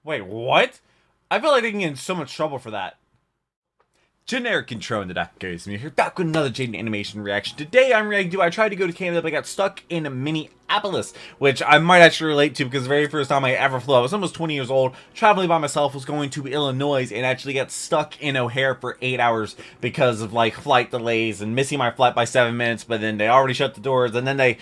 Wait, what? I feel like they can get in so much trouble for that. Generic intro into that goes me here, back with another Jaiden animation reaction. Today I'm reacting to I tried to go to Canada but I got stuck in Minneapolis, which I might actually relate to because the very first time I ever flew, I was almost 20 years old, traveling by myself, was going to Illinois and actually got stuck in O'Hare for 8 hours because of like flight delays and missing my flight by 7 minutes, but then they already shut the doors and then they,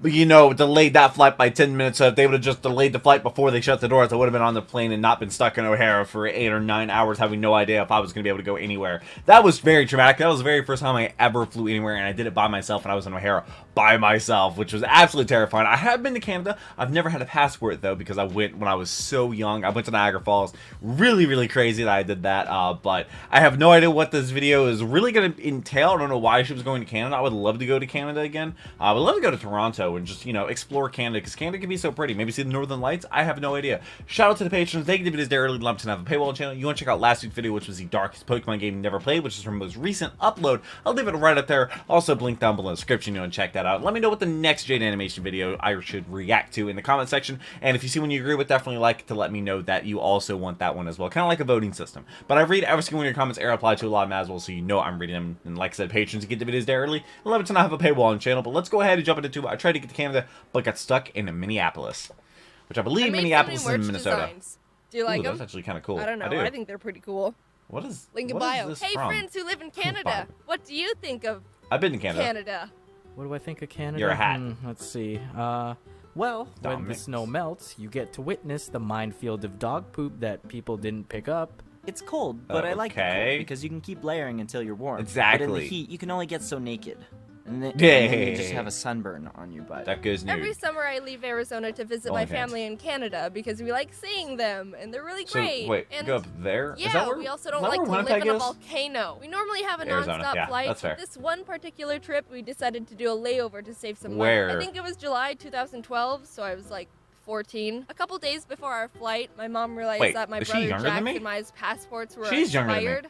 you know, delayed that flight by 10 minutes. So if they would have just delayed the flight before they shut the doors, I would have been on the plane and not been stuck in O'Hare for 8 or 9 hours, having no idea if I was going to be able to go anywhere. That was very traumatic. That was the very first time I ever flew anywhere, and I did it by myself, and I was in O'Hare by myself, which was absolutely terrifying. I have been to Canada. I've never had a passport, though, because I went when I was so young. I went to Niagara Falls. Really, really crazy that I did that, but I have no idea what this video is really going to entail. I don't know why she was going to Canada. I would love to go to Canada again. I would love to go to Toronto and just, you know, explore Canada, because Canada can be so pretty. Maybe see the Northern Lights. I have no idea. Shout out to the patrons. Thank you to videos there early lumps and have a paywall channel. You want to check out last week's video, which was the darkest Pokemon game you never played, which is her most recent upload. I'll leave it right up there. Also, link down below in the description. You want to check that out. Let me know what the next Jade animation video I should react to in the comment section. And if you see one you agree with, definitely like to let me know that you also want that one as well. Kind of like a voting system. But I read every single one of your comments. I reply to a lot of them as well, so you know I'm reading them. And like I said, patrons get the videos there early. 11 to not have a paywall on the channel. But let's go ahead and jump into it. I tried to get to Canada, but got stuck in Minneapolis, which I believe Minneapolis is in Minnesota. Designs. Do you like them? That's actually kind of cool. I don't know. I think they're pretty cool. What is Link in what bio. is this Hey, from? friends who live in Canada, what do you think of I've been to Canada. What do I think of Canada? You're a hat. Let's see. Well, when the Dominic. snow melts, you get to witness the minefield of dog poop that people didn't pick up. It's cold, but I like it Okay. cold because you can keep layering until you're warm. But in Exactly. the heat, you can only get so naked. And then you just have a sunburn on your butt. That goes nude. Every summer I leave Arizona to visit my family in Canada because we like seeing them and they're really great. So, wait, and go up there? yeah, Is that where, we also don't is that like where to live Winnipeg in a is? volcano. We normally have a Arizona, non-stop yeah, flight. that's fair. This one particular trip, we decided to do a layover to save some Where? money. I think it was July 2012, so I was like 14. A couple days before our flight, my mom realized Wait, that my is she brother younger than Jack me? and my passports were She's younger than me. expired.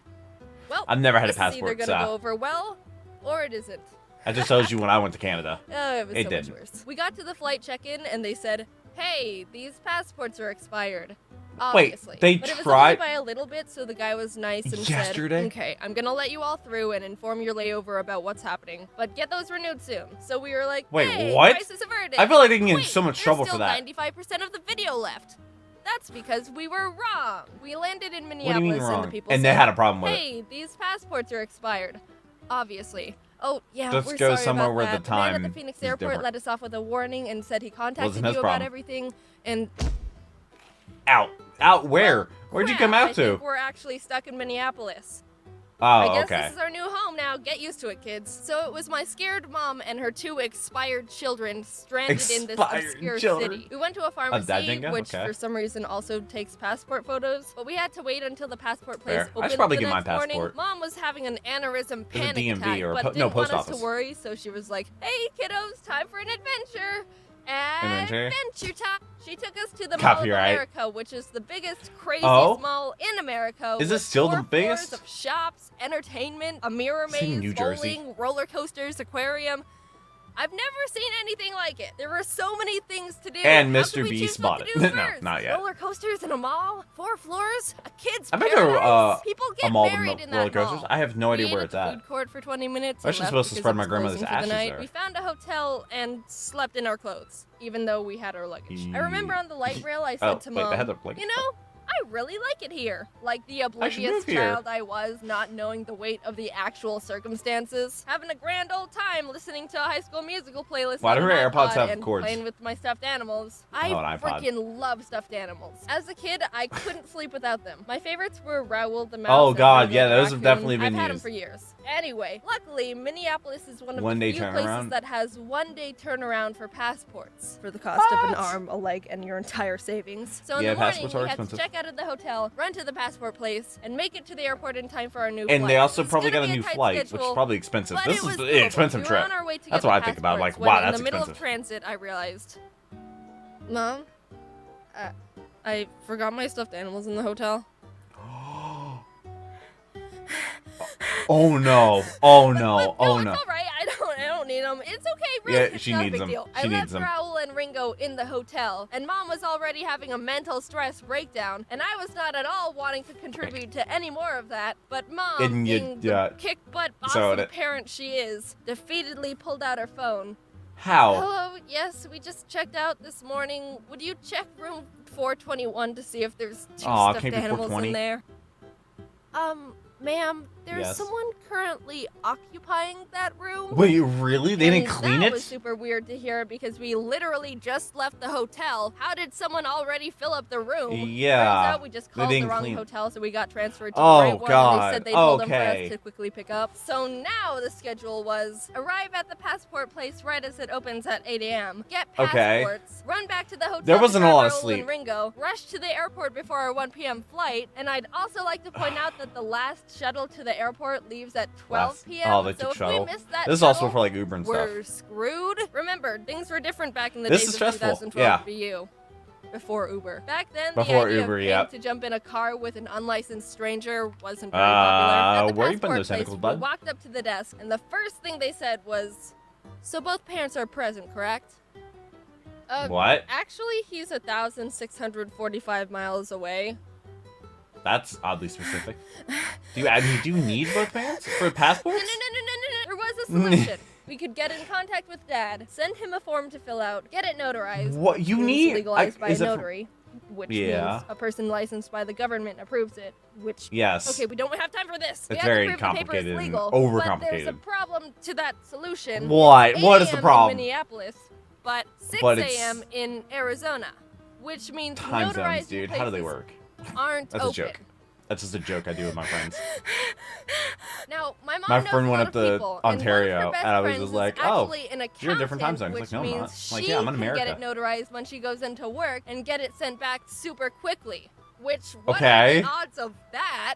Well, I've never had a this is either passport, gonna so go over well, or it isn't. I just told you when I went to Canada. Oh, it was It so did. much worse. We got to the flight check-in and they said, "Hey, these passports are expired." Obviously. they but it was tried- only by a little bit, so the guy was nice and Yesterday? said, "Okay, I'm gonna let you all through and inform your layover about what's happening, but get those renewed soon." So we were like, Wait, "Hey, what? crisis averted." I feel like they can get in Wait, so much trouble for that. There's still 95% of the video left. That's because we were wrong. We landed in What do you Minneapolis mean and wrong? the people And said, they had a problem with it. "Hey, these passports are expired." Obviously. Oh, yeah, Just we're go sorry somewhere about where that. the The man time at the Phoenix is airport different. let us off with a warning and said he contacted Wasn't you his about problem. everything. And Out where? well, Where'd you crap, come out I to? think we're actually stuck in Minneapolis. Oh, I guess okay. this is our new home now. Get used to it, kids. So it was my scared mom and her 2 expired children stranded in this Expired obscure children? city. We went to a pharmacy, Jenga? which Okay. for some reason also takes passport photos, but we had to wait until the passport place Fair. I opened should probably the get my next morning. passport. Mom was having an aneurysm There's a panic DMV attack, or a but no, didn't post want us office. to worry, so she was like, "Hey, kiddos, time for an adventure." Adventure time. She took us to the Mall of Copyright. America, which is the biggest, craziest Oh? mall in America. Is it with still the 4 floors biggest? of shops, entertainment, a mirror It's in maze, New Jersey. bowling, roller coasters, aquarium. I've never seen anything like it. There were so many things to do. And How Mr. could we Beast choose what bought to it. do No, first? not yet. Roller coasters in a mall, 4 floors, a kid's I bet there paradise. are People a get mall with married in roller that coasters. mall. I have no idea We where ate it's at the at. food court for 20 minutes. I'm and actually left supposed to because spread it my was grandmother's closing for the ashes night. there. We found a hotel and slept in our clothes, even though we had our luggage. I remember on the light rail I said Oh, to wait, they Mom, had the luggage. "You know, I really like it here." Like the move oblivious here. child I was, not knowing the weight of the actual circumstances. Having a grand old time listening to a High School Musical playlist Why on do an her AirPods iPod have and cords? playing with my stuffed animals. I Oh, an iPod. freaking love stuffed animals. As a kid, I couldn't sleep without them. My favorites were Raoul the mouse. Oh, and God, Bingo yeah, the those have raccoon. definitely been I've had them used. for years. Anyway, luckily, Minneapolis is one of One-day the few places turnaround? that has 1-day turnaround for passports for the cost of an arm, a leg, and your entire savings. So in Yeah, the morning, passports we are had to expensive. check out of the hotel, run to the passport place, and make it to the airport in time for our new And flight. they also It's probably gonna got a be new tight flight, which is schedule, probably expensive. but This it is was an doable. expensive We were trip. on our way to That's get what the I think about. Like, passports wow, when that's in the middle expensive. of transit, I realized, Mom, I forgot my stuffed animals in the hotel. Oh no! Oh no! No, Oh it's no! all right. I don't need them. room. It's okay, really. Yeah, it's she not a needs big them. deal. She I needs left them. Raul and Ringo in the hotel, and Mom was already having a mental stress breakdown, and I was not at all wanting to contribute to any more of that. But Mom, And you- being yeah. the kick-butt So awesome parent she is, defeatedly pulled out her phone. How? Hello, yes, we just checked out this morning. Would you check room 421 to see if there's two Aw, stuffed can't be animals 420. in there? Ma'am, there's Yes. someone currently occupying that room. Wait, really? They didn't And clean that it? was super weird to hear because we literally just left the hotel. How did someone already fill up the room? Yeah, Turns out we just they called the didn't wrong clean- hotel, so we got transferred to Oh, the right one. And God. they said they told them for Okay. us to quickly pick up. So now the schedule was arrive at the passport place right as it opens at 8 a.m. Get Okay. passports, run back to the hotel. There wasn't a lot of Raul sleep. And Ringo, rush to the airport before our 1 p.m. flight. And I'd also like to point out that the last shuttle to the airport leaves at 12 p.m. Oh, they so took if shuttle. we missed that This is also shuttle, for like Uber and stuff. we're screwed. Remember, things were different back in the This days is of stressful, 2012 yeah. for you. Before Uber. Back then, Before the idea Uber, of paying yep. to jump in a car with an unlicensed stranger wasn't very popular. At the where are you putting passport those place, tentacles, we bud? walked up to the desk, and the first thing they said was, "So both parents are present, correct?" What? Actually, he's 1,645 miles away. That's oddly specific. Do you need both parents for No. passports? There was a solution. We could get in contact with Dad, send him a form to fill out, get it notarized. What you Means need? legalized by a is it for- notary, which Yeah. means a person licensed by the government approves it. Which Yes. okay, we don't have time for this. We It's have to very prove the paper is complicated and legal, But there's a overcomplicated. problem to that solution. What? It's What is 8 the a.m. problem? In Minneapolis, but 6 But it's- a.m. in Arizona, which means Time notarizing zones, dude. How do they places work? Aren't That's open. a joke. That's just a joke I do with my friends. Now, my mom My knows friend a went lot up of to people, and one of her Ontario, best and I was friends just is like, "Oh, actually an you're in a different time accountant, zone." He's like, which "No, I'm means not." I'm like, she "Yeah, I'm in can get America." it notarized when she goes into work and get it sent back super quickly. Which, what Okay. are the odds of that?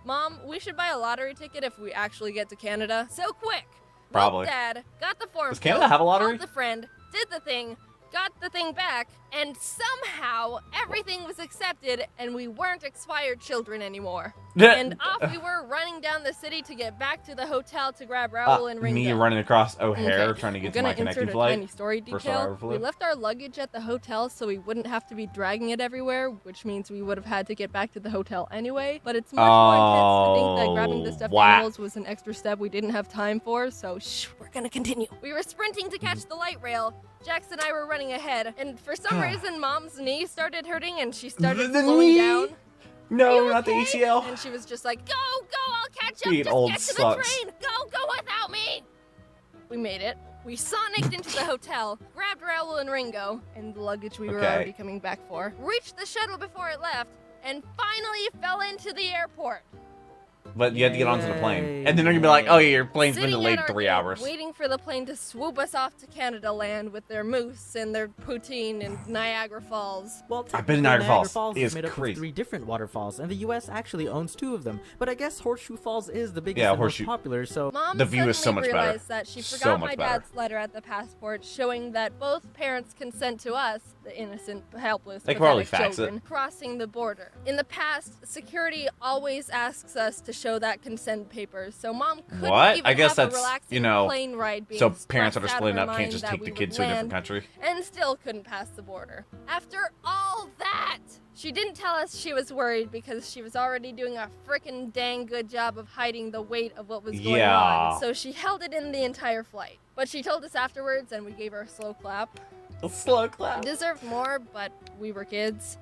Mom, we should buy a lottery ticket if we actually get to Canada. So quick. Probably. Booked Dad, got the form Does Canada filled, have a lottery? called the friend, did the thing, got the thing back, and somehow everything was accepted and we weren't expired children anymore. And off we were running down the city to get back to the hotel to grab Raul and Ringo. Me running across O'Hare Okay, trying to get I'm to gonna my connecting insert a flight. tiny story First detail. arrival We flight. left our luggage at the hotel so we wouldn't have to be dragging it everywhere, which means we would have had to get back to the hotel anyway. But it's much more intense to think that grabbing the stuffed wow. animals was an extra step we didn't have time for, so we're gonna continue. We were sprinting to catch the light rail. Jax and I were running ahead, and for some reason, Mom's knee started hurting and she started The slowing knee? down. Are No, you not the okay? ACL. And she was just like, go, I'll catch up, Being just old get to sucks. the train, go without me. We made it. We sonicked into the hotel, grabbed Raul and Ringo, and the luggage we were Okay. already coming back for, reached the shuttle before it left, and finally fell into the airport. But you had to get onto the plane. Yay. And then they're going to be like, "Oh, yeah, your plane's been Sitting delayed at our 3 gate, hours." waiting for the plane to swoop us off to Canada land with their moose and their poutine and Niagara Falls. Well, I've been to technically, Niagara Falls. It is is made up crazy. of 3 different waterfalls, and the U.S. actually owns 2 of them. But I guess Horseshoe Falls is the biggest Yeah, and Horseshoe- most popular, so Mom The view is so suddenly much better. realized that she So forgot much my better. dad's letter at the passport showing that both parents consent to us, the innocent, helpless, They can probably pathetic fax it. children, crossing the border. In the past, security always asks us to show that consent papers, so Mom couldn't What? even I guess have a that's, relaxing you know, plane ride being So parents that are stressed out of splitting her up can't mind just that take we the would kids to a different land, country. and still couldn't pass the border. After all that, she didn't tell us she was worried because she was already doing a frickin' dang good job of hiding the weight of what was going Yeah. on. So she held it in the entire flight. But she told us afterwards, and we gave her a slow clap. A slow We clap. deserved more, but we were kids.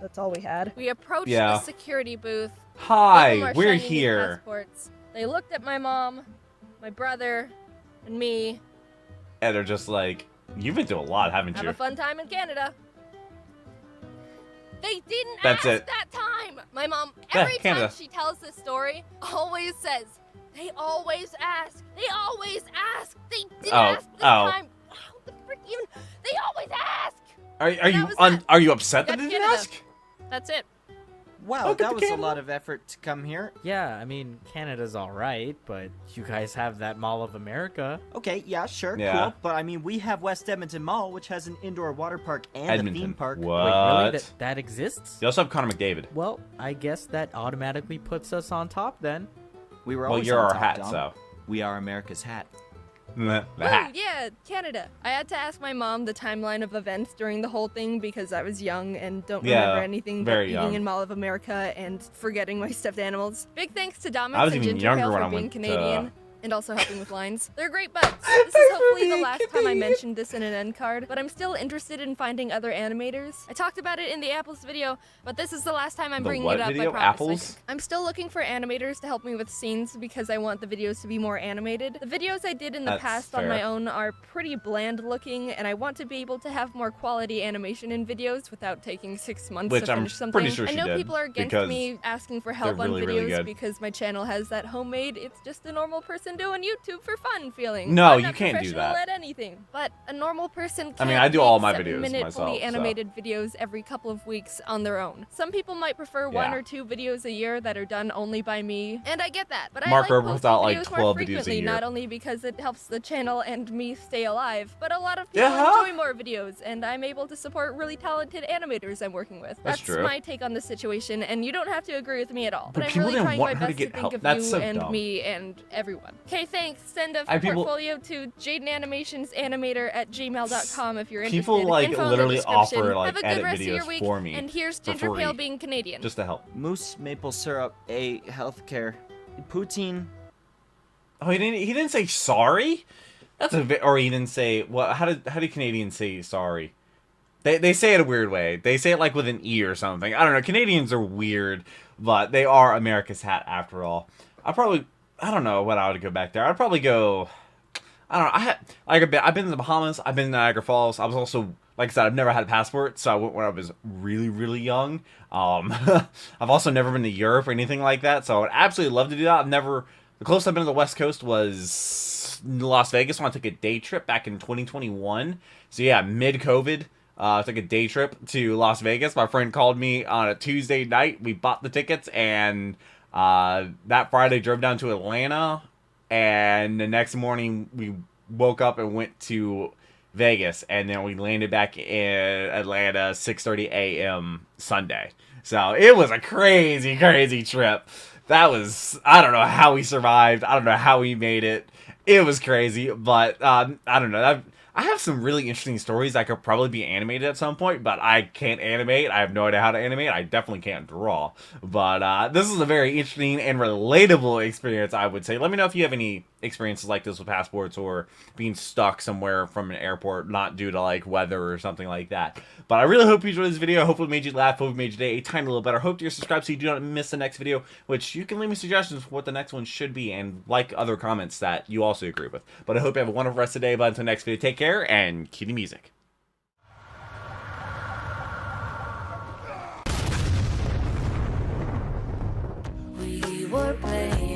That's all we had. We approached Yeah. the security booth. gave them Hi, our we're shiny new here. passports. They looked at my mom, my brother, and me. And they're just like, "You've been through a lot, haven't Have you?" a fun time in Canada. They didn't That's ask it. that time. My mom, Yeah, every Canada. time she tells this story, always says, they always ask. They always ask. They didn't ask this time. How the frick even? They always ask. Are you upset that Got they didn't Canada. ask? That's it. Wow, Look at that the was a camera. lot of effort to come here. yeah, I mean, Canada's alright, but you guys have that Mall of America. Okay, yeah, sure, Yeah. cool. But I mean, we have West Edmonton Mall, which has an indoor water park and a Edmonton. theme park. What? Wait, really? That exists? You also have Connor McDavid. Well, I guess that automatically puts us on top then. We were Well, always you're on our top, hat, Dom. so. We are America's hat. Woo, yeah, Canada. I had to ask my mom the timeline of events during the whole thing because I was young and don't remember anything but eating in Mall of America and forgetting my stuffed animals. Big thanks to Dominic and Ginger Pale for being Canadian. And also helping with lines. They're great buds. This is hopefully the last time I mentioned this in an end card, but I'm still interested in finding other animators. I talked about it in the Apples video, but this is the last time I'm bringing it up, I promise. Apples? I'm still looking for animators to help me with scenes because I want the videos to be more animated. The videos I did in the past on my own are pretty bland looking, and I want to be able to have more quality animation in videos without taking 6 months to finish something. Pretty sure I know people are against me asking for help on videos because my channel has that homemade, it's just a normal person doing YouTube for fun feeling. No, you can't do that. At anything. But a normal person can't I do all my make videos 7-minute myself, fully animated videos every couple of weeks on their own. Some people might prefer 1 or 2 videos a year that are done only by me, and I get that. But Mark I like puts out posting like videos 12 more videos frequently, a year. not only because it helps the channel and me stay alive, but a lot of people enjoy more videos, and I'm able to support really talented animators I'm working with. That's true. my take on the situation, and you don't have to agree with me at all. But I'm people really didn't trying want my her to best to get think help. of That's you so and dumb. me and everyone. Okay, thanks. Send a People- portfolio to jaidenanimations@gmail.com if you're interested. People like Info in the literally description. offer Have a good edit rest of your videos week, for me and here's for Ginger Pale free. being Canadian. Just to help. Moose maple syrup, a healthcare, poutine. Oh, he didn't say sorry. That's a bit, or he didn't say what? How do Canadians say sorry? They say it a weird way. They say it like with an E or something. I don't know. Canadians are weird, but they are America's hat after all. I don't know what I would go back there. I'd probably go. I don't know. I've been to the Bahamas. I've been to Niagara Falls. I was also, like I said, I've never had a passport, so I went when I was really, really young. I've also never been to Europe or anything like that, so I would absolutely love to do that. The closest I've been to the West Coast was Las Vegas when I took a day trip back in 2021. So yeah, mid-COVID, I took a day trip to Las Vegas. My friend called me on a Tuesday night. We bought the tickets, and that Friday drove down to Atlanta. And the next morning, we woke up and went to Vegas, and then we landed back in Atlanta 6:30 a.m. Sunday. So it was a crazy, crazy trip. I don't know how we survived. I don't know how we made it. It was crazy, but I don't know. I have some really interesting stories that could probably be animated at some point, but I can't animate. I have no idea how to animate. I definitely can't draw. But this is a very interesting and relatable experience, I would say. Let me know if you have any experiences like this with passports or being stuck somewhere from an airport, not due to like weather or something like that. But I really hope you enjoyed this video. Hopefully it made you laugh. Hopefully it made your day a tiny little better. Hope you're subscribed so you do not miss the next video, which you can leave me suggestions for what the next one should be and like other comments that you also agree with. But I hope you have a wonderful rest of the day. But until next video, take care and cue the music. We were playing